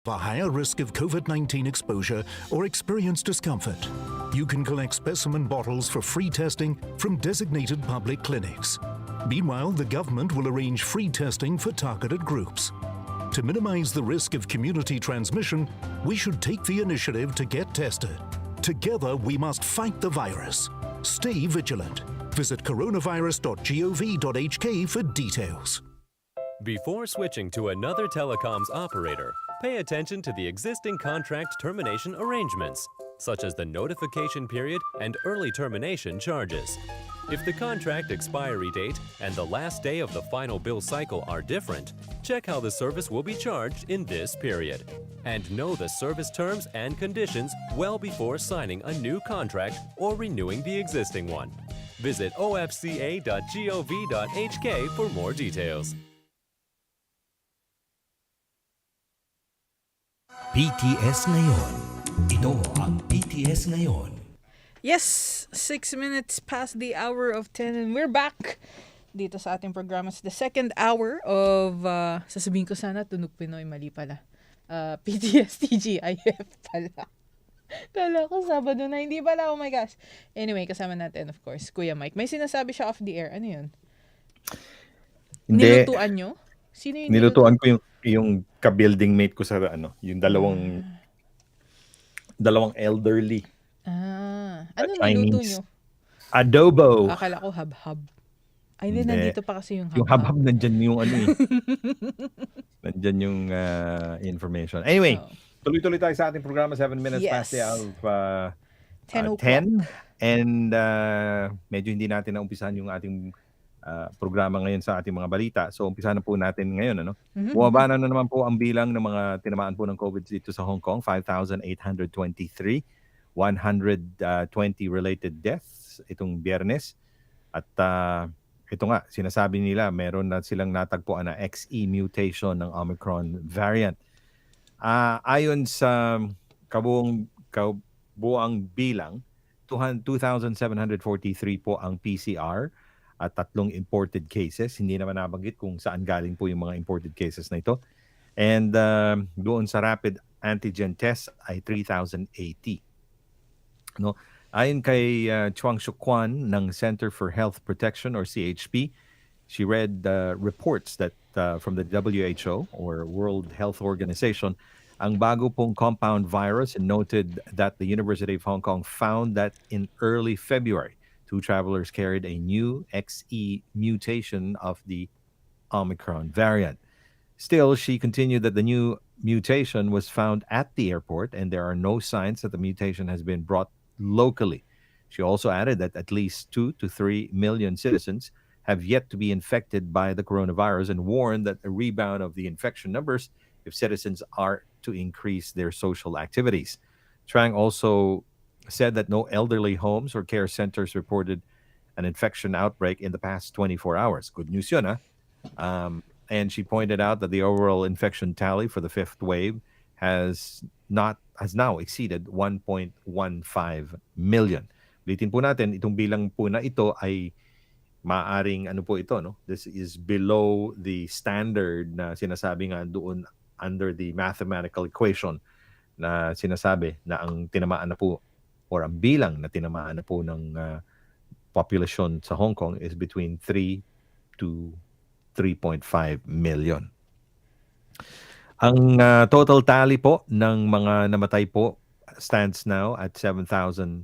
A higher risk of COVID-19 exposure or experience discomfort. You can collect specimen bottles for free testing from designated public clinics. Meanwhile, the government will arrange free testing for targeted groups. To minimize the risk of community transmission, we should take the initiative to get tested. Together, we must fight the virus. Stay vigilant. Visit coronavirus.gov.hk for details. Before switching to another telecoms operator, pay attention to the existing contract termination arrangements, such as the notification period and early termination charges. If the contract expiry date and the last day of the final bill cycle are different, check how the service will be charged in this period. And know the service terms and conditions well before signing a new contract or renewing the existing one. Visit ofca.gov.hk for more details. PTS Ngayon. Ito ang PTS Ngayon. Yes, 6 minutes past the hour of 10 and we're back dito sa ating programa. It's the second hour of, sasabihin ko sana, Tunog Pinoy, mali pala. PTS TGIF pala. Kala ko Sabado na, hindi pala, oh my gosh. Anyway, kasama natin, of course, Kuya Mike. May sinasabi siya off the air. Ano yun? Hindi. Nilutuan nyo? Sino yung Nilutuan ko yung ka-building mate ko sa yung dalawang elderly. Ano Chinese niluto nyo? Adobo. Akala ko hab-hab. Ay, hindi, nandito pa kasi yung hab-hab. Yung hab-hab nandyan yung ano eh. Nandyan yung information. Anyway, tuloy-tuloy tayo sa ating programa. 7 minutes past the hour of 10. And medyo hindi natin naumpisahan yung ating programa ngayon sa ating mga balita. So umpisahan na po natin ngayon. Bumaba na naman po ang bilang ng mga tinamaan po ng COVID dito sa Hong Kong. 5,823. 120 related deaths itong Biyernes. At ito nga, sinasabi nila meron na silang natagpuan na XE mutation ng Omicron variant. Ayon sa kabuang bilang, 2,743 po ang PCR at 3 imported cases. Hindi naman nabanggit kung saan galing po yung mga imported cases na ito. And doon sa rapid antigen test ay 3,080. No? Ayon kay Chuang Shukwan ng Center for Health Protection or CHP, she read reports that from the WHO or World Health Organization, ang bago pong compound virus, and noted that the University of Hong Kong found that in early February, 2 travelers carried a new XE mutation of the Omicron variant. Still, she continued that the new mutation was found at the airport and there are no signs that the mutation has been brought locally. She also added that at least 2 to 3 million citizens have yet to be infected by the coronavirus and warned that a rebound of the infection numbers if citizens are to increase their social activities. Trang also said that no elderly homes or care centers reported an infection outbreak in the past 24 hours. Good news yun, ha? And she pointed out that the overall infection tally for the 5th wave has now exceeded 1.15 million. Ulitin po natin, itong bilang po na ito ay maaring ano po ito, no? This is below the standard na sinasabi nga doon under the mathematical equation na sinasabi na ang tinamaan na po or ang bilang na tinamaan na po ng population sa Hong Kong is between 3 to 3.5 million. Ang total tally po ng mga namatay po stands now at 7,732.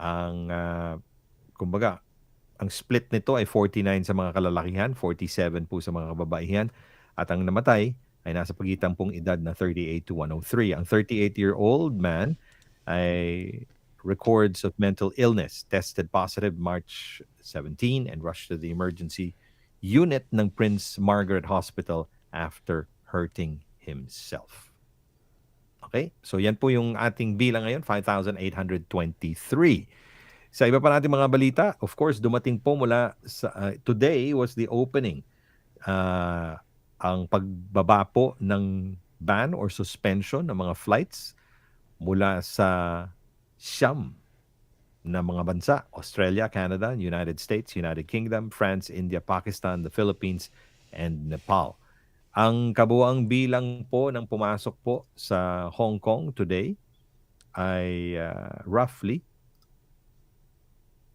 Ang kumbaga, ang split nito ay 49 sa mga kalalakihan, 47 po sa mga kababaihan, at ang namatay ay nasa pagitan pong edad na 38 to 103. Ang 38-year-old man ay records of mental illness, tested positive March 17 and rushed to the emergency unit ng Prince Margaret Hospital after hurting himself. Okay? So yan po yung ating bilang ngayon, 5,823. Sa iba pa natin mga balita, of course, dumating po mula sa today was the opening. Ang pagbaba po ng ban or suspension ng mga flights mula sa siyam na mga bansa: Australia, Canada, United States, United Kingdom, France, India, Pakistan, the Philippines, and Nepal. Ang kabuuang bilang po ng pumasok po sa Hong Kong today ay roughly,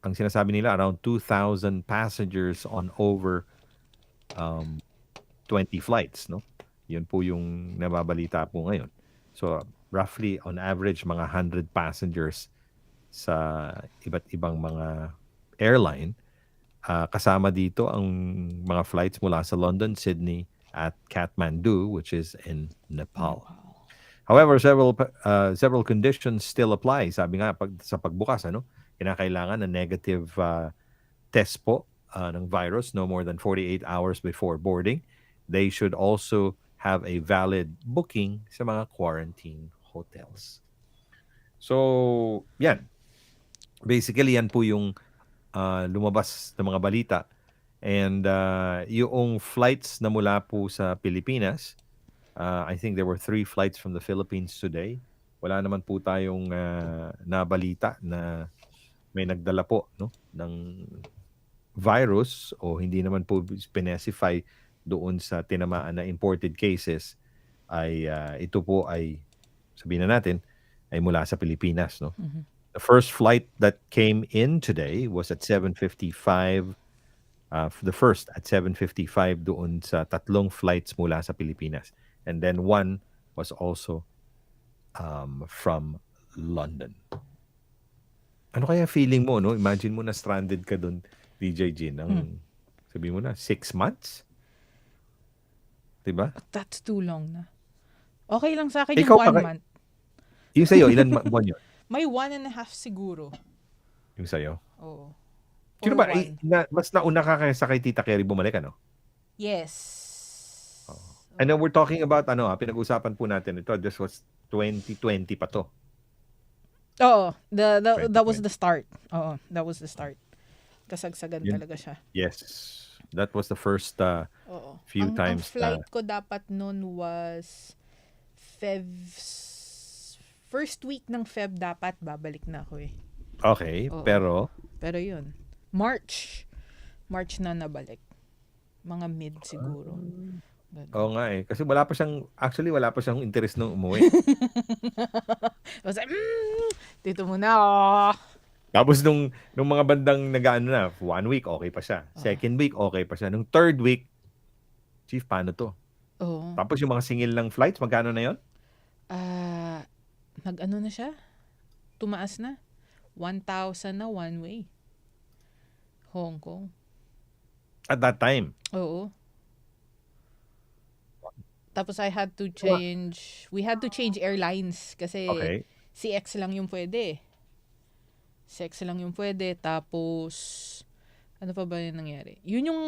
ang sinasabi nila, around 2,000 passengers on over 20 flights, no? Yun po yung nababalita po ngayon. So, roughly, on average, mga 100 passengers sa iba't ibang mga airline. Kasama dito ang mga flights mula sa London, Sydney, at Kathmandu, which is in Nepal. However, several conditions still apply. Sabi nga, sa pagbukas, kinakailangan na negative test po ng virus no more than 48 hours before boarding. They should also have a valid booking sa mga quarantine hotels. So, yan. Basically, yan po yung lumabas na mga balita. And yung flights na mula po sa Pilipinas, I think there were 3 flights from the Philippines today. Wala naman po tayong nabalita na may nagdala po ng virus o hindi naman po specify doon sa tinamaan na imported cases. Ay ito po ay, sabihin na natin, ay mula sa Pilipinas. The first flight that came in today was at 7:55. The first at 7:55 doon sa 3 flights mula sa Pilipinas. And then one was also from London. Ano kaya feeling mo, no? Imagine mo na stranded ka doon, DJ Jin, ng, sabi mo na, 6 months? Diba? That's too long na. Okay lang sa akin Ikaw yung 1 pa- month. Yung sa'yo, ilan buwan yun? May 1.5 siguro. Yung sa'yo? Oo. Sino Or ba? 1. Mas nauna ka kaysa kay Tita Kerry bumalik, ano? Yes. I know we're talking about, pinag-usapan po natin ito. This was 2020 pa to. Oo. That was the start. Oo. That was the start. Kasagsagan talaga siya. Yes. That was the first Oo. few Ang times. flight ko dapat noon was first week ng Feb dapat babalik na ako eh. Okay, Oo. pero yun. March na nabalik. Mga mid siguro. Ganun. oo nga eh. Kasi wala pa siyang interest nung umuwi. Was like, dito muna ako. Tapos nung mga bandang nag-ano na, 1 week, okay pa siya. Second week, okay pa siya. Nung third week, Chief, paano to? Oo. Tapos yung mga singil ng flights, magkano na yon? Nag-ano na siya? Tumaas na. 1,000 na one way. Hong Kong. At that time. Oo. Tapos we had to change airlines kasi Okay. CX lang yung pwede. Tapos, ano pa ba yung nangyari? Yun yung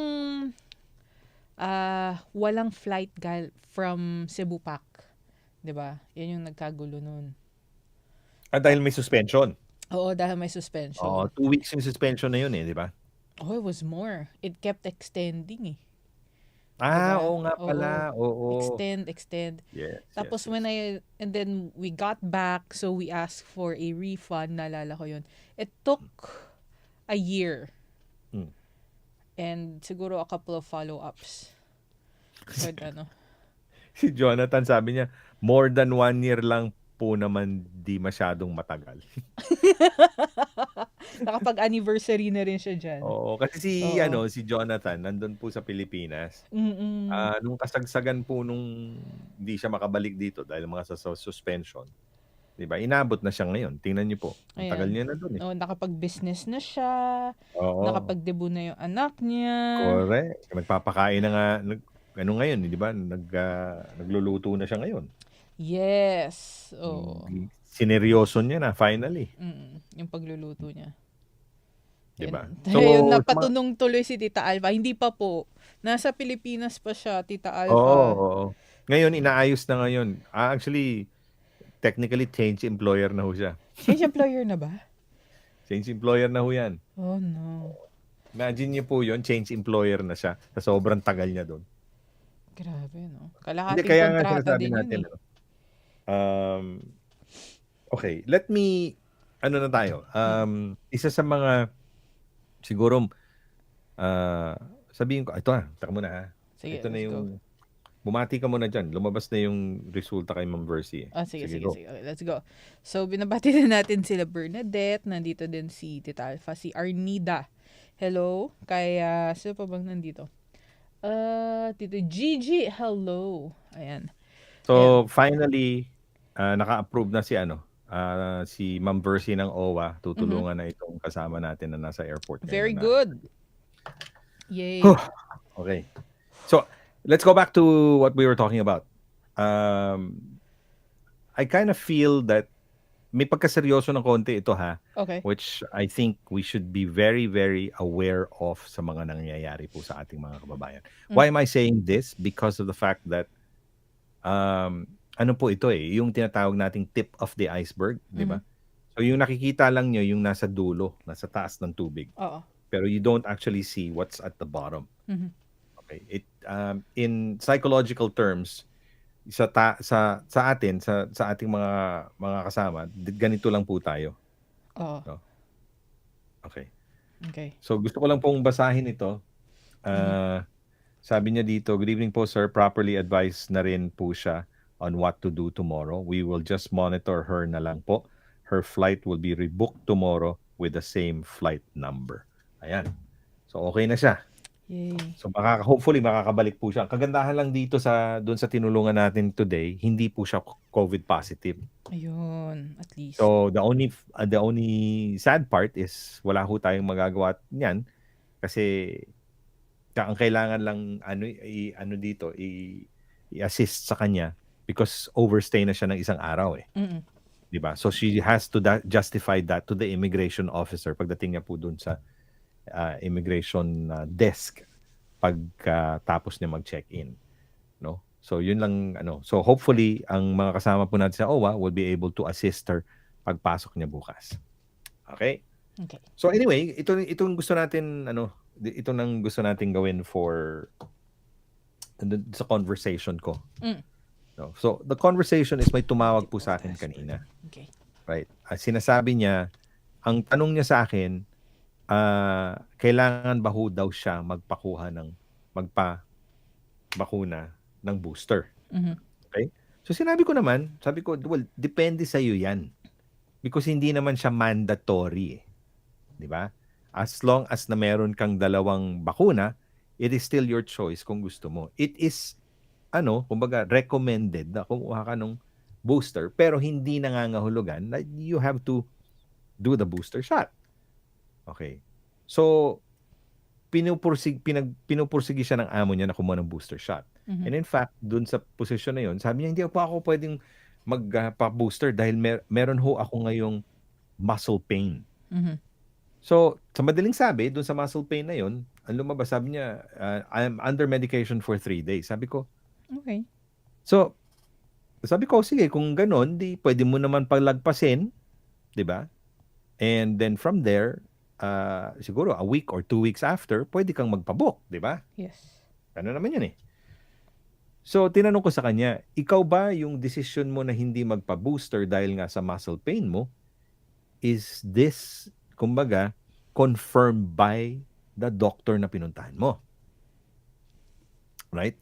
walang flight from Cebu Pac. 'Di ba? Yan yung nagkagulo nun. At dahil may suspension. Oo, dahil may suspension. Oo, 2 weeks yung suspension na yun eh, di ba? Oh, it was more. It kept extending eh. Ah, Diba? oo nga pala. Oo. Extend. Yes. Tapos yes. and then we got back, so we asked for a refund, naalala ko yun. It took a year. And siguro a couple of follow-ups. But Si Jonathan sabi niya, more than 1 year lang po naman di masyadong matagal. nakapag-anniversary na rin siya dyan. Oo, kasi si Jonathan nandun po sa Pilipinas. Nung kasagsagan po nung hindi siya makabalik dito dahil mga sa suspension. 'Di ba? Inabot na siya ngayon. Tingnan niyo po. Ang tagal niya na doon eh. Oh, nakapag-business na siya. Oo. Nakapag-debut na yung anak niya. Correct. Nagpapakain na nga ngayon, 'di ba? Nagluluto na siya ngayon. Yes. Oo. Sineryoso niya na finally. Yung pagluluto niya. 'Di ba? So, yun, napatunong tuloy si Tita Alpha. Hindi pa po. Nasa Pilipinas pa siya, Tita Alpha. Oo. Ngayon, inaayos na ngayon. Actually, technically, change employer na ho siya. Change employer na ba? Change employer na ho yan. Oh, no. Imagine niyo po yun, change employer na siya sa sobrang tagal niya doon. Grabe, no? Hindi, Kalahating kaya nga kontrata sinasabi din natin. yun eh. Okay, let me, na tayo. Isa sa mga, siguro, sabihin ko, ito taka muna ha. Sige, Ito na let's yung, bumati ka muna dyan. Lumabas na yung resulta kay Ma'am Versi. Sige, Sige, sige, go. sige. Okay, let's go. So, binabati na natin sila Bernadette. Nandito din si Tita Alpha, si Arnida. Hello. Kaya, sino pa bang nandito? Tito Gigi, hello. Ayan. So, finally, naka-approve na si Ma'am Versi ng OWA. Tutulungan na itong kasama natin na nasa airport. Very ngayon na. good. Yay. Okay. So, let's go back to what we were talking about. I kind of feel that may pagkaseryoso ng konti ito ha, Okay. which I think we should be very, very aware of sa mga nangyayari po sa ating mga kababayan. Why am I saying this? Because of the fact that ano po ito yung tinatawag nating tip of the iceberg, di ba? So yung nakikita lang nyo yung nasa dulo, nasa taas ng tubig. Oo. Pero you don't actually see what's at the bottom. Mhm. Okay. In psychological terms, sa atin sa ating mga kasama, ganito lang po tayo. Oo. No? Okay. Okay. So gusto ko lang pong basahin ito. Sabi niya dito, good evening po sir, properly advised na rin po siya on what to do tomorrow. We will just monitor her na lang po. Her flight will be rebooked tomorrow with the same flight number. Ayan. So okay na siya. Yay. So hopefully makakabalik po siya. Kagandahan lang dito doon sa tinulungan natin today, hindi po siya COVID positive. Ayun, at least. So the only sad part is wala ho tayong magagawa niyan kasi ang kailangan lang i-assist sa kanya because overstay na siya ng isang araw Di ba? So she has to justify that to the immigration officer pagdating niya po doon sa immigration desk pagkatapos niya mag-check-in, no? So yun lang So hopefully ang mga kasama po natin sa OWA will be able to assist her pagpasok niya bukas. Okay? Okay. So anyway, itong gusto natin ito nang gusto natin gawin for sa conversation ko. No? So the conversation is may tumawag po sa akin kanina. Okay. Right? Sinasabi niya, ang tanong niya sa akin, kailangan ba ho daw siya magpabakuna ng booster. Okay? So sabi ko, well, depende sa iyo yan. Because hindi naman siya mandatory. Di ba? As long as na meron kang dalawang bakuna, it is still your choice kung gusto mo. It is, kumbaga, recommended na kumuha ka ng booster, pero hindi nangangahulugan na you have to do the booster shot. Okay. So, pinupursige siya ng amo niya na kumuha ng booster shot. And in fact, dun sa posisyon na yun, sabi niya, hindi pa ako pwedeng magpa-booster dahil meron ho ako ngayong muscle pain. So, sa madaling sabi, dun sa muscle pain na yun, ang lumabas, sabi niya, I'm under medication for 3 days. Sabi ko, okay. So, sabi ko, sige, kung ganon, di pwede mo naman paglagpasin, di ba? And then from there, siguro a week or 2 weeks after, pwede kang magpabook, di ba? Yes. Ano naman yun eh. So, tinanong ko sa kanya, ikaw ba yung decision mo na hindi magpa-booster dahil nga sa muscle pain mo, is this, kumbaga, confirmed by the doctor na pinuntahan mo? Right?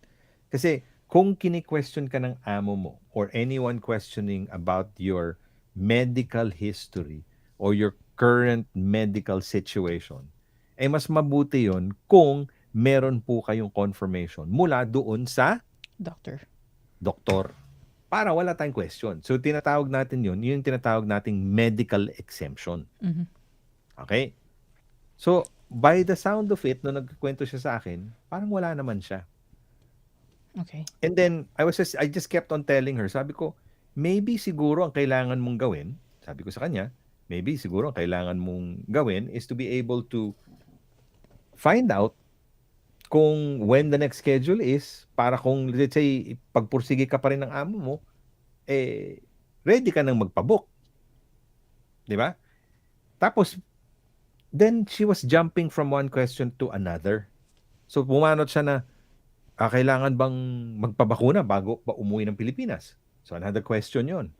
Kasi, kung kini-question ka ng amo mo or anyone questioning about your medical history or your current medical situation, mas mabuti yon kung meron po kayong confirmation mula doon sa doktor. Para wala tayong question. So, tinatawag natin yun yung tinatawag nating medical exemption. Okay? So, by the sound of it, nung nagkwento siya sa akin, parang wala naman siya. Okay. And then, I just kept on telling her, sabi ko, maybe siguro ang kailangan mong gawin, sabi ko sa kanya, maybe siguro ang kailangan mong gawin is to be able to find out kung when the next schedule is, para kung, let's say, pagpursige ka pa rin ng amo mo, ready ka nang magpabook. Di ba? Tapos, then she was jumping from one question to another. So, pumanot siya na, kailangan bang magpabakuna bago pa umuwi ng Pilipinas? So, another question yon,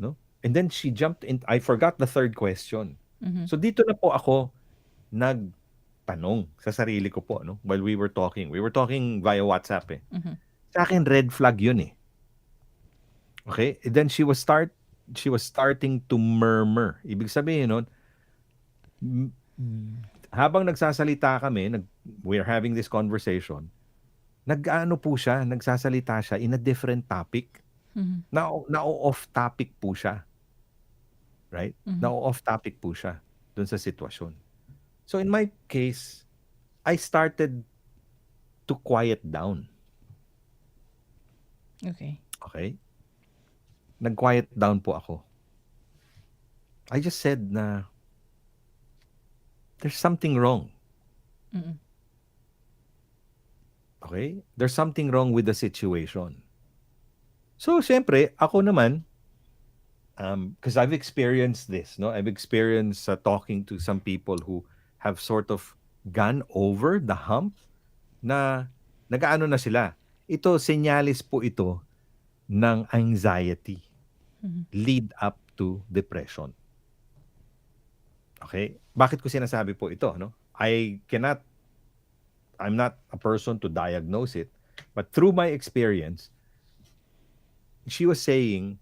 no? And then she jumped in. I forgot the third question. So, dito na po ako nagtanong sa sarili ko po, no? While we were talking. We were talking via WhatsApp Sa akin, red flag yun eh. Okay? And then she was starting to murmur. Ibig sabihin nun, m- habang nagsasalita kami, we're having this conversation, nag-ano po siya, nagsasalita siya in a different topic. Mhm. Na-off topic po siya. Right? Mhm. Na-off topic po siya dun sa sitwasyon. So in my case, I started to quiet down. Okay. Okay? Nag-quiet down po ako. I just said na there's something wrong. Mm-mm. Okay? There's something wrong with the situation. So, syempre, ako naman, because I've experienced this, no? I've experienced talking to some people who have sort of gone over the hump na nag-ano na sila. Ito, senyalis po ito ng anxiety Mhm. lead up to depression. Okay? Bakit ko sinasabi po ito, no? I'm not a person to diagnose it, but through my experience, she was saying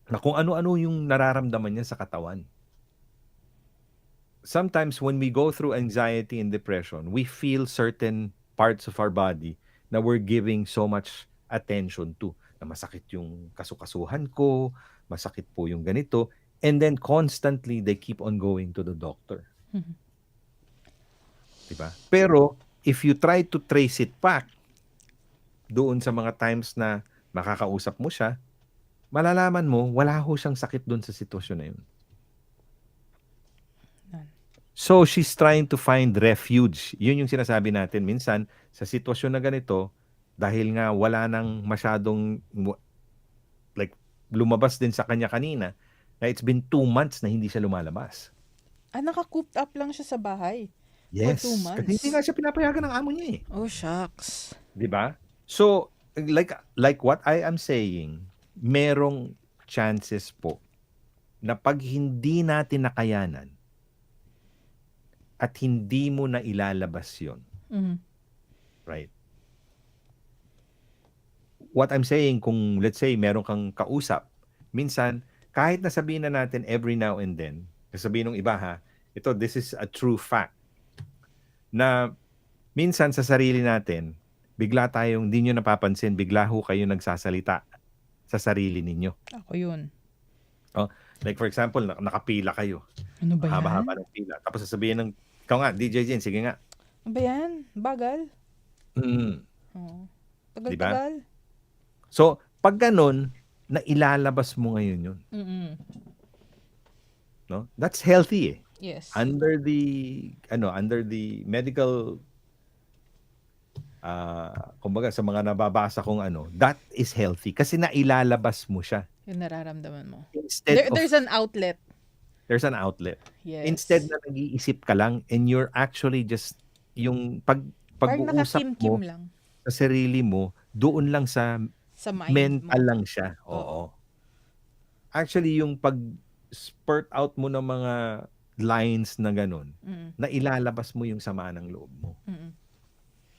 na kung ano-ano yung nararamdaman niya sa katawan. Sometimes when we go through anxiety and depression, we feel certain parts of our body na we're giving so much attention to. Na masakit yung kasukasuhan ko, masakit po yung ganito, and then constantly they keep on going to the doctor. Mhm. Diba? Pero if you try to trace it back doon sa mga times na makakausap mo siya, malalaman mo wala ho siyang sakit doon sa sitwasyon na yun. None. So she's trying to find refuge. Yun yung sinasabi natin minsan sa sitwasyon na ganito, dahil nga wala nang masyadong like lumabas din sa kanya kanina, na it's been 2 months na hindi siya lumalabas. Naka-cooped up lang siya sa bahay. Yes. For 2 Kasi hindi months. nga siya pinapayagan ng amo niya eh. Oh, shucks. 'Di ba? So, like what I am saying, merong chances po na pag hindi natin nakayanan at hindi mo na ilalabas 'yon, Mhm. right? What I'm saying, kung let's say meron kang kausap, minsan kahit na sabihin na natin every now and then, sabihin ng iba ha, this is a true fact, na minsan sa sarili natin, bigla tayong, di nyo napapansin, bigla ho kayo nagsasalita sa sarili ninyo. Ako yun. Oh, like for example, nakapila kayo. Ano ba yan? Haba-haba ng pila. Tapos sasabihin ng, ikaw nga, DJ Jen, sige nga. Ano ba yan? Bagal? Mm. Oo. Diba? Tagal-tagal. So, pag ganun, na ilalabas mo ngayon yun. Mm-mm. No? That's healthy eh. Yes. Under the medical kumbaga sa mga nababasa kong that is healthy kasi nailalabas mo siya. Yung nararamdaman mo. Instead of There's an outlet. there's an outlet. Yes. Instead na nag-iisip ka lang and you're actually just yung Parang pag-uusap nakakim-kim mo lang. sa sarili mo, doon lang sa Sa mind mental mo. lang siya. Oo. Actually, yung pag-spurt out mo ng mga lines na ganun, Mm-mm. na ilalabas mo yung sama ng loob mo. Mm-mm.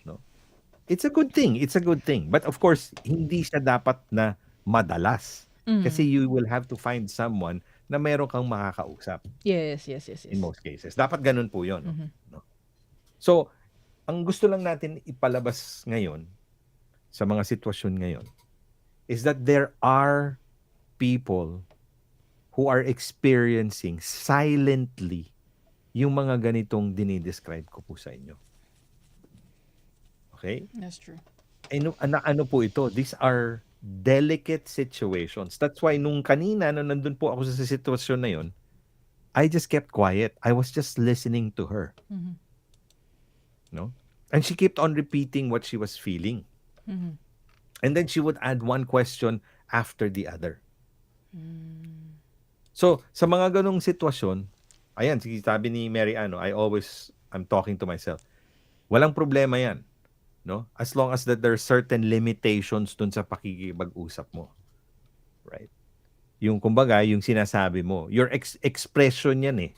No? It's a good thing. It's a good thing. But of course, hindi siya dapat na madalas. Mm. Kasi you will have to find someone na meron kang makakausap Yes. in most cases. Dapat ganun po yun. Mhm. No? So, ang gusto lang natin ipalabas ngayon sa mga sitwasyon ngayon is that there are people who are experiencing silently yung mga ganitong dinidescribe ko po sa inyo. Okay? That's true. Ano po ito? These are delicate situations. That's why nung kanina, nung nandun po ako sa sitwasyon na yun, I just kept quiet. I was just listening to her. Mhm. No? And she kept on repeating what she was feeling. Mhm. And then she would add one question after the other. Mm. So, sa mga ganong sitwasyon, ayan, sabi ni Mary Ann, I'm talking to myself. Walang problema yan. No? As long as that there are certain limitations dun sa pakikipag-usap mo. Right? Yung kumbaga, yung sinasabi mo, your expression yan eh,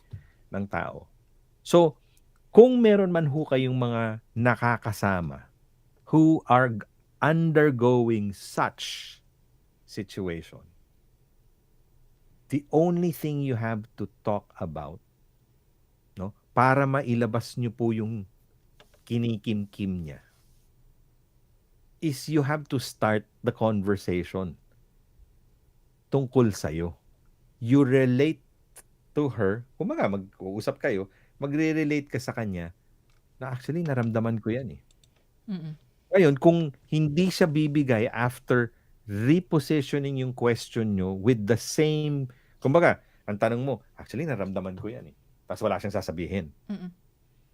ng tao. So, kung meron man ho kayong mga nakakasama who are undergoing such situation, the only thing you have to talk about, no, para mailabas nyo po yung kinikim-kim niya, is you have to start the conversation tungkol sa'yo. You relate to her, kumaga mag-uusap kayo, magre-relate ka sa kanya na actually naramdaman ko yan eh. Mm-mm. Ngayon, kung hindi siya bibigay after repositioning yung question nyo with the same, kumbaga, ang tanong mo, actually naramdaman ko yan eh. Tapos wala siyang sasabihin. Mm-mm.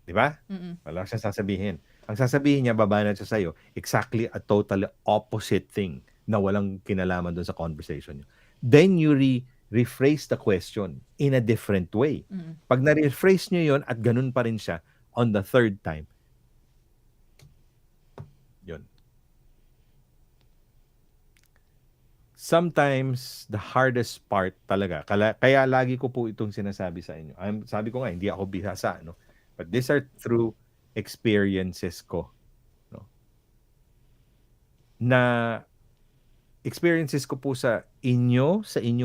Di ba? Mm-mm. Wala siyang sasabihin. Ang sasabihin niya, babanat siya sa'yo, exactly a totally opposite thing na walang kinalaman doon sa conversation niyo. Then you rephrase the question in a different way. Mm-mm. Pag na-rephrase niyo yon at ganun pa rin siya on the third time, yun. Sometimes, the hardest part talaga, kaya lagi ko po itong sinasabi sa inyo. Sabi ko nga, hindi ako bihasa, no? But these are through experiences ko. No? Na experiences ko po sa inyong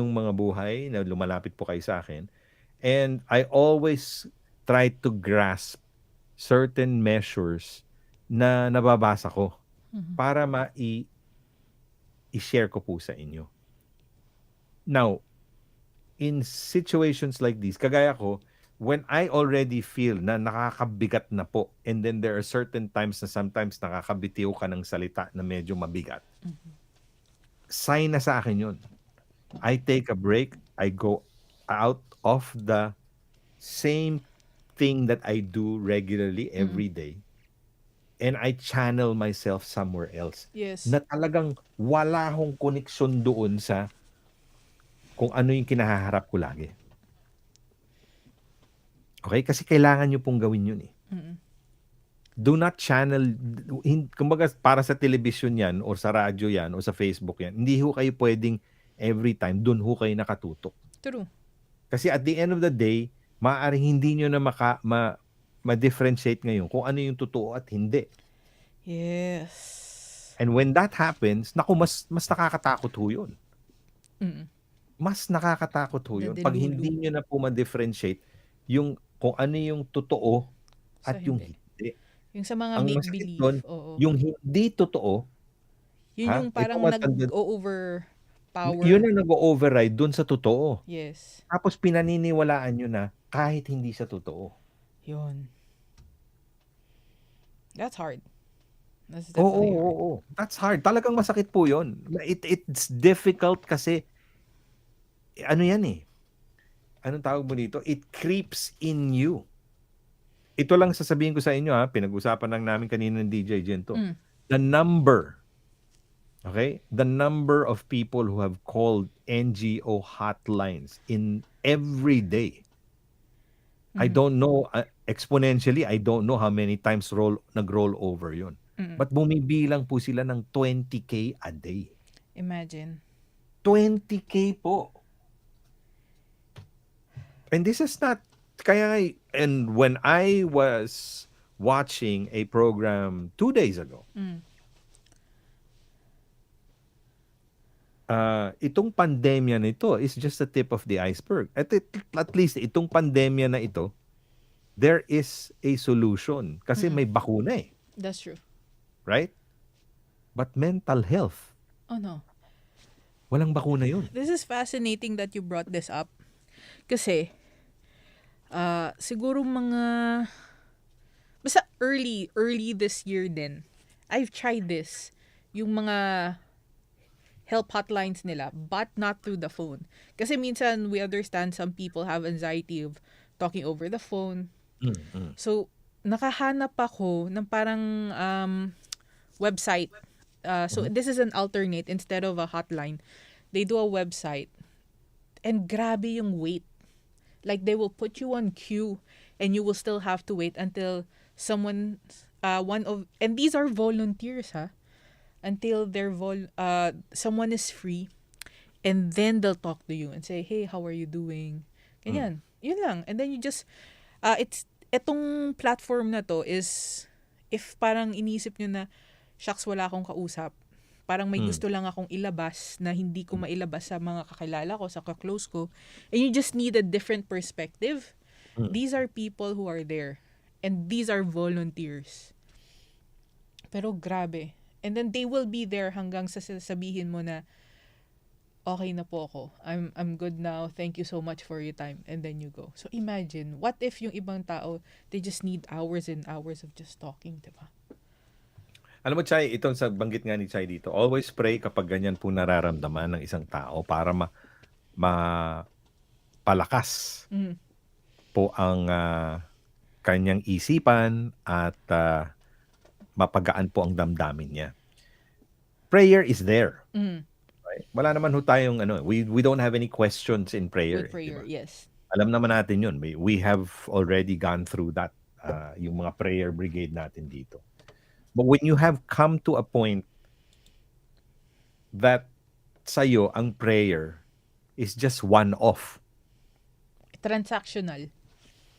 mga buhay na lumalapit po kayo sa akin. And I always try to grasp certain measures na nababasa ko para i-share ko po sa inyo. Now, in situations like this, kagaya ko, when I already feel na nakakabigat na po, and then there are certain times na sometimes nakakabitiw ka ng salita na medyo mabigat, sign na sa akin yun. I take a break, I go out of the same thing that I do regularly every day, and I channel myself somewhere else. Yes. Na talagang wala akong koneksyon doon sa kung ano yung kinaharap ko lagi. Okay? Kasi kailangan nyo pong gawin yun eh. Mm-mm. Do not channel, kumbaga para sa television yan, or sa radyo yan, o sa Facebook yan, hindi ho kayo pwedeng every time, doon ho kayo nakatutok. True. Kasi at the end of the day, maaaring hindi nyo na ma-differentiate ngayon kung ano yung totoo at hindi. Yes. And when that happens, naku, mas nakakatakot ho yun. Mm-mm. Mas nakakatakot ho yun. Nadelulu. Pag hindi nyo na po ma-differentiate yung kung ano yung totoo Sa at yung hindi. hindi. Yung sa mga Ang masakit make-believe. doon, Oo. yung hindi totoo, Yun yung parang ito matanda- nag-overpower. yun ang nag-override dun sa totoo. Yes. Tapos pinaniniwalaan nyo na kahit hindi sa totoo. Yun. That's hard. That's Oo, definitely hard. oo. That's hard. Talagang masakit po yun. It's difficult kasi, ano yan eh. Anong tawag mo dito? It creeps in you. Ito lang sasabihin ko sa inyo pinag-usapan lang namin kanina ng DJ Gento. The number, okay? The number of people who have called NGO hotlines in every day. I don't know, exponentially, I don't know how many times nag-roll over yun. But bumibilang po sila ng 20K a day. Imagine. 20K po. And this is not, and when I was watching a program 2 days ago, itong pandemya na ito is just the tip of the iceberg. At least itong pandemya na ito, there is a solution kasi may bakuna eh. That's true. Right? But mental health, Oh no. walang bakuna yun. This is fascinating that you brought this up. Kasi, siguro basta early this year din, I've tried this. Yung mga help hotlines nila, but not through the phone. Kasi minsan, we understand some people have anxiety of talking over the phone. So, nakahanap ako ng parang website. So, this is an alternate. Instead of a hotline, they do a website. And grabe yung wait. Like, they will put you on queue and you will still have to wait until someone, and these are volunteers, until someone is free, and then they'll talk to you and say, hey, how are you doing? Ganyan. Yun lang. And then you just, etong platform na to is, if parang inisip nyo na, shucks, wala akong kausap. Parang may gusto lang akong ilabas na hindi ko mailabas sa mga kakilala ko, sa ka-close ko. And you just need a different perspective. These are people who are there. And these are volunteers. Pero grabe. And then they will be there hanggang sa sasabihin mo na, okay na po ako. I'm good now. Thank you so much for your time. And then you go. So imagine, what if yung ibang tao, they just need hours and hours of just talking, diba? Alam mo, Chay, itong sa banggit nga ni Chay dito, always pray kapag ganyan po nararamdaman ng isang tao para palakas po ang kanyang isipan at mapagaan po ang damdamin niya. Prayer is there. Right? Wala naman ho tayong we don't have any questions in prayer. With prayer, diba? yes. Alam naman natin yun. We have already gone through that, yung mga prayer brigade natin dito. But when you have come to a point that sa'yo ang prayer is just one-off. Transactional.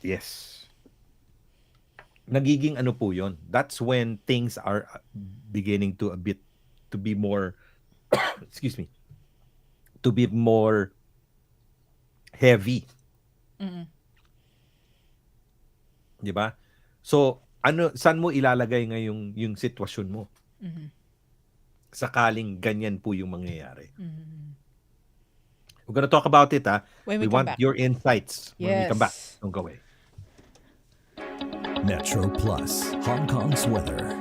Yes. Nagiging ano po yun. That's when things are beginning to be more excuse me, to be more heavy. Diba? So, saan mo ilalagay ngayong yung sitwasyon mo? Sakaling ganyan po yung mangyayari. We're gonna talk about it, When we we come want back. your insights when we come back. Yes. Don't go away. Metro Plus, Hong Kong's weather.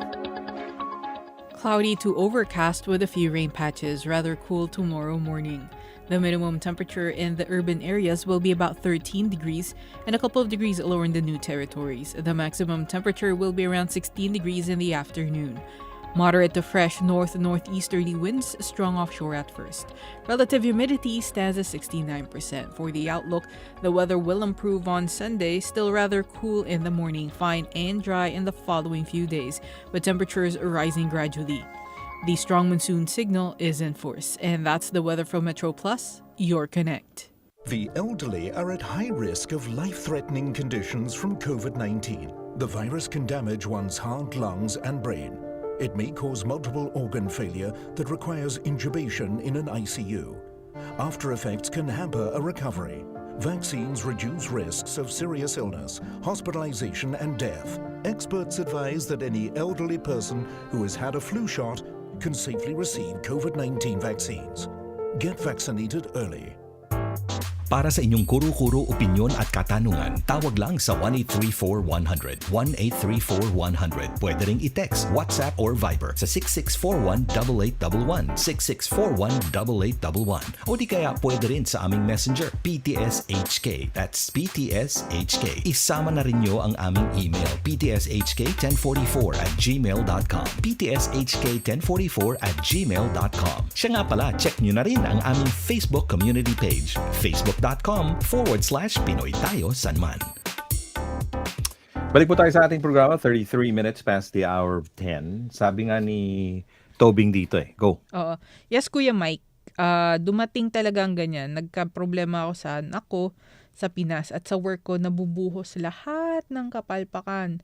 Cloudy to overcast with a few rain patches, rather cool tomorrow morning. The minimum temperature in the urban areas will be about 13 degrees and a couple of degrees lower in the New Territories. The maximum temperature will be around 16 degrees in the afternoon. Moderate to fresh north-northeasterly winds, strong offshore at first. Relative humidity stands at 69%. For the outlook, the weather will improve on Sunday, still rather cool in the morning, fine and dry in the following few days, with temperatures rising gradually. The strong monsoon signal is in force, and that's the weather from Metro Plus, your connect. The elderly are at high risk of life-threatening conditions from COVID-19. The virus can damage one's heart, lungs, and brain. It may cause multiple organ failure that requires intubation in an ICU. After effects can hamper a recovery. Vaccines reduce risks of serious illness, hospitalization, and death. Experts advise that any elderly person who has had a flu shot can safely receive COVID-19 vaccines. Get vaccinated early. Para sa inyong kuro-kuro opinyon at katanungan, tawag lang sa 1-834-100. 1-834-100. Pwede ring i-text, WhatsApp or Viber sa 6641-8811. 6641-8811. O di kaya pwede rin sa aming messenger, PTSHK. That's PTSHK. Isama na rin nyo ang aming email, ptshk1044@gmail.com. ptshk1044@gmail.com. Siya nga pala, check nyo na rin ang aming Facebook community page, facebook.com/PinoyTayoSanman. Balik po tayo sa ating programa, 33 minutes past the hour of 10. Sabi nga ni Tobing dito go. Oo. Yes, Kuya Mike. Dumating talaga ang ganyan. Nagka-problema ako sa anak ko sa Pinas at sa work ko nabubuhos lahat ng kapalpakan.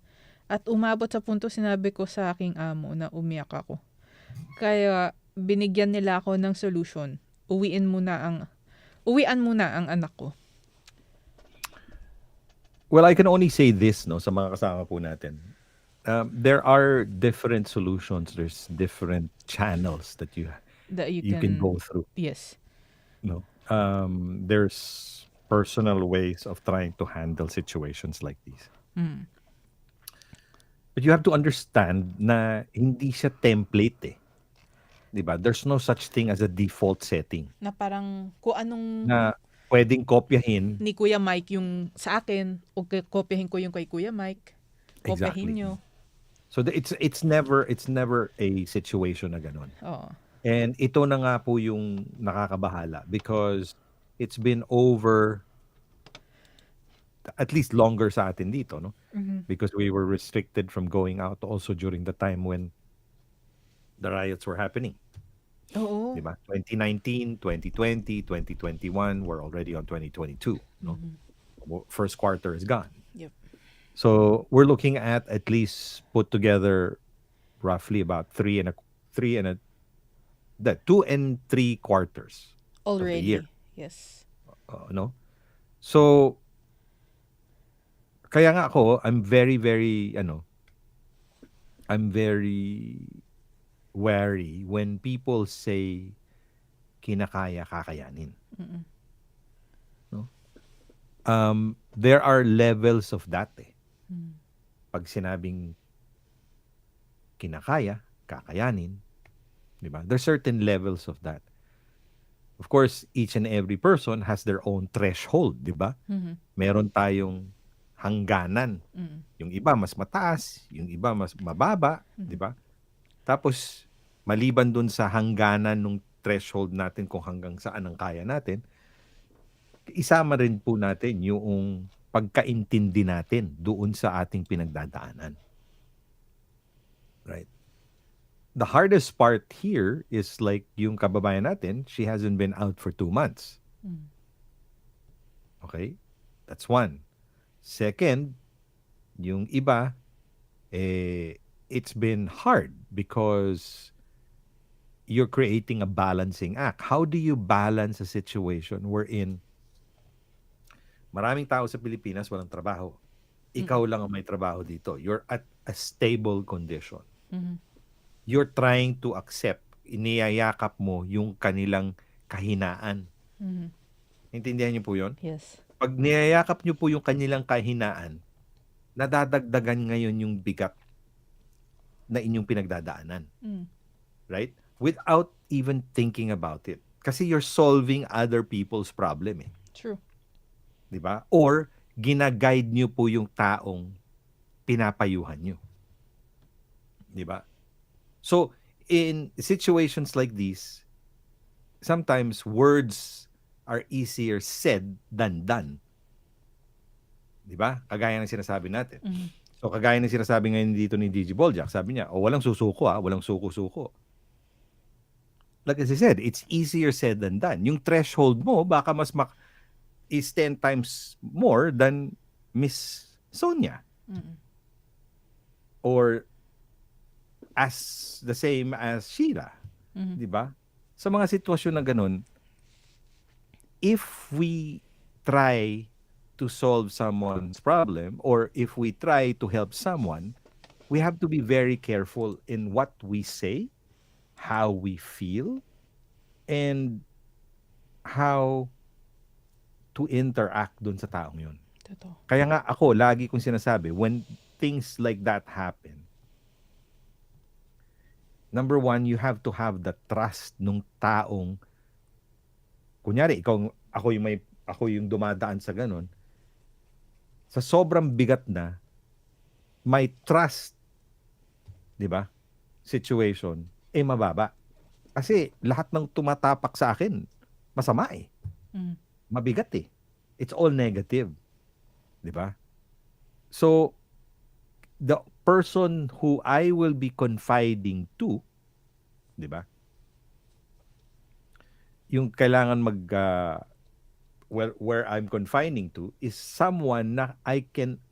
At umabot sa punto sinabi ko sa aking amo na umiyak ako. Kaya binigyan nila ako ng solution. Uwian muna ang anak ko. Well, I can only say this sa mga kasama po natin. There are different solutions. There's different channels that you can go through. Yes. There's personal ways of trying to handle situations like these. But you have to understand na hindi siya template. Diba? There's no such thing as a default setting. Na parang kung anong Na pwedeng kopyahin. ni Kuya Mike yung sa akin o kopyahin ko yung kay Kuya Mike. Kopyahin nyo. So it's never a situation na ganun. Oo. And ito na nga po yung nakakabahala because it's been over at least longer sa atin dito, no? Because we were restricted from going out also during the time when the riots were happening. Oo. Diba? 2019, 2020, 2021, we're already on 2022. No? First quarter is gone. Yep. So we're looking at least put together roughly about 2 and 3/4 of the year. Already. Yes. No? So, kaya nga ako, I'm very, very, I'm very wary when people say kinakaya, kakayanin. No? There are levels of that eh. Pag sinabing kinakaya, kakayanin, di ba? There's certain levels of that. Of course, each and every person has their own threshold, di ba? Meron tayong hangganan. Yung iba mas mataas, yung iba mas mababa, di ba? Tapos, maliban dun sa hangganan ng threshold natin kung hanggang saan ang kaya natin, isama rin po natin yung pagkaintindi natin doon sa ating pinagdadaanan. Right? The hardest part here is like yung kababayan natin, she hasn't been out for 2 months. Okay? That's one. Second, yung iba, it's been hard because you're creating a balancing act. How do you balance a situation wherein maraming tao sa Pilipinas walang trabaho? Ikaw lang ang may trabaho dito. You're at a stable condition. You're trying to accept, iniyayakap mo yung kanilang kahinaan. Intindihan niyo po yun? Yes. Pag niyayakap niyo po yung kanilang kahinaan, nadadagdagan ngayon yung bigat na inyong pinagdadaanan. Right? Without even thinking about it. Kasi you're solving other people's problem eh. True. Di ba? Or, ginaguide niyo po yung taong pinapayuhan niyo. Di ba? So, in situations like these, sometimes words are easier said than done. Di ba? Kagaya ng sinasabi natin. So, kagaya ng sinasabi ngayon dito ni Gigi Boljak, sabi niya, walang susuko walang suko-suko. Like as I said, it's easier said than done. Yung threshold mo, baka mas is 10 times more than Miss Sonia. Or as the same as Sheila. Di ba? Sa mga sitwasyon na ganun, if we try to solve someone's problem or if we try to help someone, we have to be very careful in what we say, how we feel, and how to interact dun sa taong yun. Totoo. Kaya nga ako, lagi kong sinasabi, when things like that happen, number one, you have to have the trust nung taong, kunyari, ako yung dumadaan sa ganun, sa sobrang bigat na, my trust, di ba, situation, mababa. Kasi lahat ng tumatapak sa akin, masama eh. Mabigat eh. It's all negative. Di ba? So, the person who I will be confiding to, di ba? Yung kailangan where I'm confiding to is someone na I can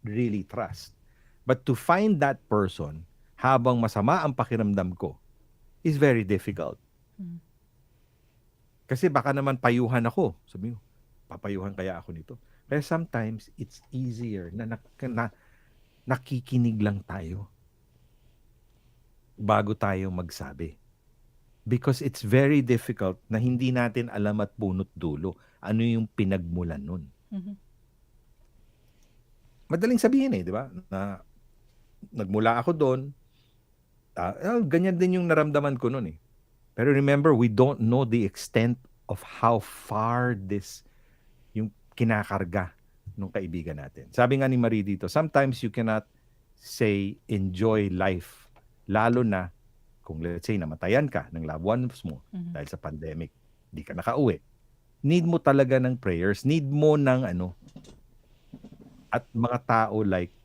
really trust. But to find that person habang masama ang pakiramdam ko is very difficult. Kasi baka naman payuhan ako. Sabi mo, papayuhan kaya ako nito? Kaya sometimes it's easier na nakikinig lang tayo bago tayo magsabi. Because it's very difficult na hindi natin alam at punot dulo ano yung pinagmulan nun. Madaling sabihin di ba? Na nagmula ako doon, ganyan din yung naramdaman ko nun eh. Pero remember, we don't know the extent of how far this, yung kinakarga ng kaibigan natin. Sabi nga ni Marie dito, sometimes you cannot say enjoy life. Lalo na kung let's say namatayan ka ng loved ones mo dahil sa pandemic, di ka nakauwi. Need mo talaga ng prayers. Need mo ng at mga tao like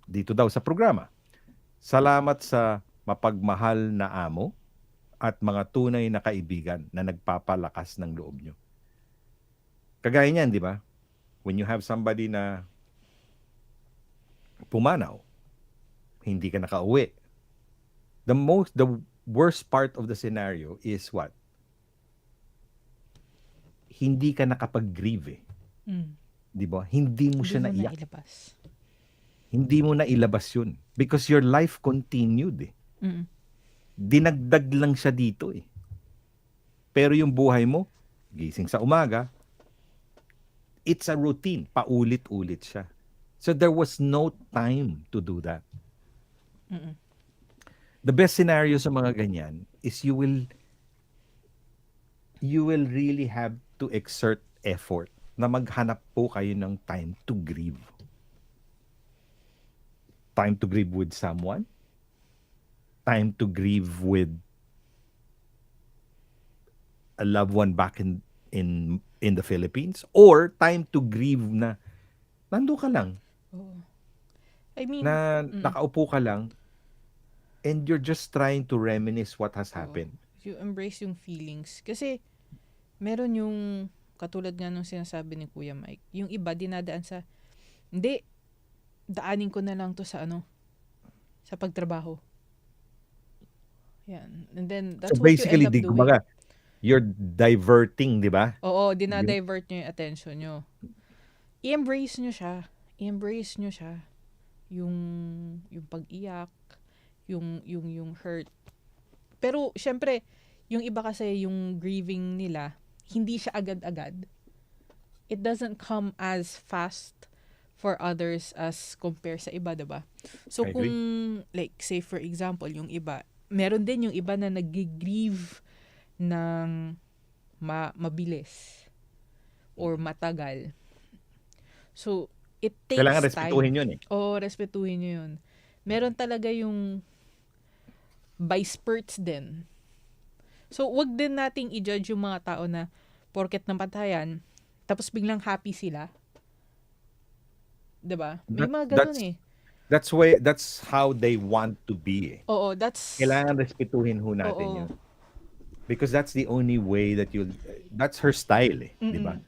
dito daw sa programa. Salamat sa mapagmahal na amo at mga tunay na kaibigan na nagpapalakas ng loob nyo. Kagaya niyan, di ba? When you have somebody na pumanaw, hindi ka nakauwi, the worst part of the scenario is what? Hindi ka nakapag-grieve eh. Mm. 'Di ba? Hindi mo Hindi siya mo na naiyak. ilabas. Hindi mo na ilabas yun. Because your life continued eh. Mm. Dinagdag lang siya dito eh. Pero yung buhay mo, gising sa umaga, it's a routine. Paulit-ulit siya. So there was no time to do that. Mm-mm. The best scenario sa mga ganyan is you will really have to exert effort na maghanap po kayo ng time to grieve. Time to grieve with someone. Time to grieve with a loved one back in the Philippines. Or time to grieve na nando ka lang, Oo. I mean, na nakaupo ka lang, and you're just trying to reminisce what has oo. happened. You embrace yung feelings. Kasi, meron yung, katulad nga nung sinasabi ni Kuya Mike, yung iba dinadaan sa, hindi, daanin ko na lang to sa sa pagtrabaho. Yan. And then, that's So what you basically, end up doing. kumbaga, you're diverting, di ba? Oo, dinadivert nyo yung attention nyo. I-embrace nyo siya. I-embrace nyo siya. Yung pag-iyak, yung hurt. Pero, syempre, yung iba kasi, yung grieving nila, hindi siya agad-agad. It doesn't come as fast for others as compare sa iba, diba? So, I kung, agree. like, say for example, yung iba, meron din yung iba na nag-grieve ng mabilis or matagal. So, it takes Kailangan time. respetuhin yun eh. Oo, respetuhin nyo yun. Meron talaga yung by spurts din. So, wag din nating i-judge yung mga tao na porket napatayan, tapos biglang happy sila. 'Di ba? May mga ganun eh. That's how they want to be eh. Oo, that's... Kailangan respetuhin ho natin Oo. yun. Because that's the only way that that's her style eh, di ba?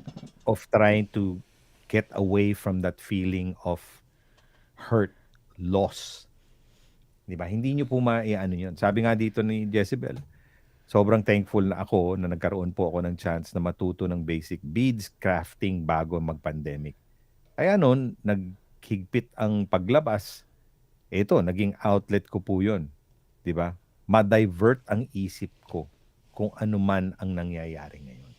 Of trying to get away from that feeling of hurt, loss. Di ba? Hindi nyo po maiano yun. Sabi nga dito ni Jezebel, sobrang thankful na ako na nagkaroon po ako ng chance na matuto ng basic beads crafting bago mag-pandemic. Kaya noon, naghigpit ang paglabas. Ito, naging outlet ko po yun. Di ba? Ma-divert ang isip ko kung ano man ang nangyayari ngayon.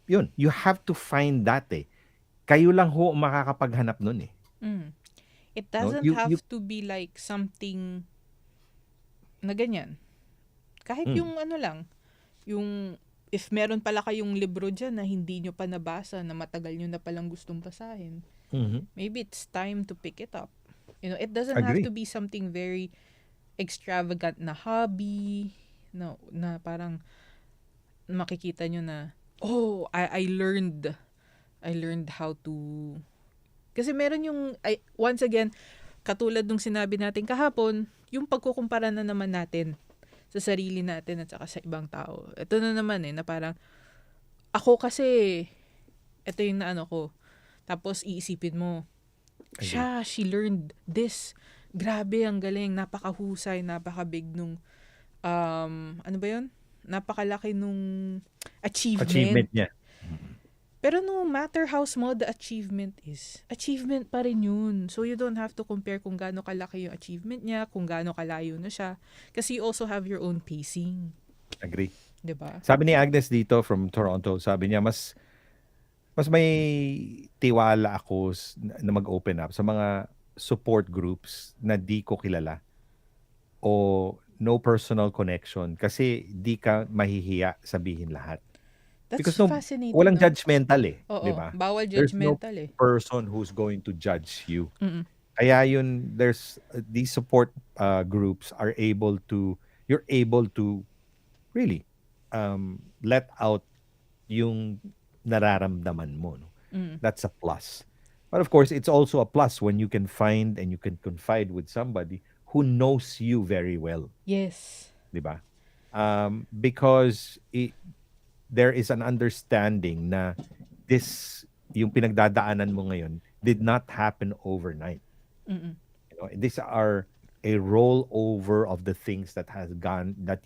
Yun, you have to find that eh. Kayo lang ho ang makakapaghanap nun eh. It doesn't have to be like something na ganyan. Kahit yung lang, yung if meron pala kayong libro dyan na hindi nyo pa nabasa, na matagal nyo na palang gustong basahin, maybe it's time to pick it up. You know, it doesn't have Agree. to be something very extravagant na hobby, no, na parang makikita nyo na, oh, I learned how to... Kasi meron yung, once again, katulad nung sinabi natin kahapon, yung pagkukumpara na naman natin sa sarili natin at saka sa ibang tao. Ito na naman na parang, ako kasi, ito yung naano ko. Tapos iisipin mo, she learned this. Grabe, ang galing, napakahusay, napakabig nung, ano ba yun? Napakalaki nung achievement niya. Pero no matter how small the achievement is, achievement pa rin yun. So you don't have to compare kung gaano kalaki yung achievement niya, kung gaano kalayo na siya. Kasi you also have your own pacing. Agree. 'Di ba? Sabi ni Agnes dito from Toronto, sabi niya mas may tiwala ako na mag-open up sa mga support groups na di ko kilala o no personal connection kasi di ka mahihiya sabihin lahat. That's Because fascinating. walang no? judgmental Oo, di ba? bawal There's no judgmental person who's going to judge you. Mm-mm. Kaya yun, there's these support groups you're able to really let out yung nararamdaman mo. No? That's a plus. But of course, it's also a plus when you can find and you can confide with somebody who knows you very well. Yes. Di ba? Because there is an understanding na yung pinagdadaanan mo ngayon did not happen overnight. Mm-mm. You know, these are a rollover of the things that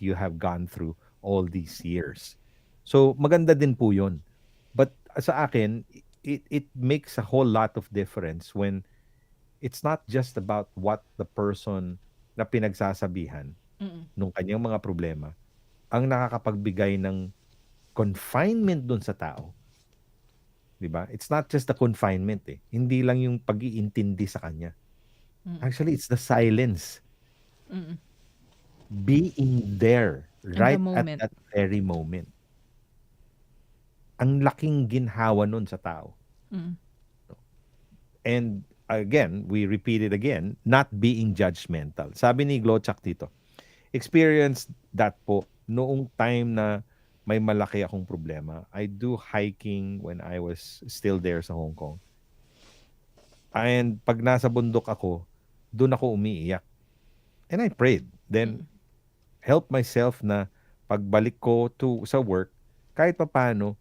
you have gone through all these years. So maganda din po 'yun. But sa akin, it makes a whole lot of difference when it's not just about what the person na pinagsasabihan nung kanyang mga problema ang nakakapagbigay ng confinement dun sa tao. 'Di ba? It's not just the confinement eh. Hindi lang yung pag-iintindi sa kanya. Actually, it's the silence. Being there In the right at moment. that very moment. Ang laking ginhawa nun sa tao. And again, we repeat it again, not being judgmental. Sabi ni Glochak dito, experience that po noong time na may malaki akong problema. I do hiking when I was still there sa Hong Kong. And pag nasa bundok ako, doon ako umiiyak. And I prayed. Then, help myself na pagbalik ko sa work, kahit papaano,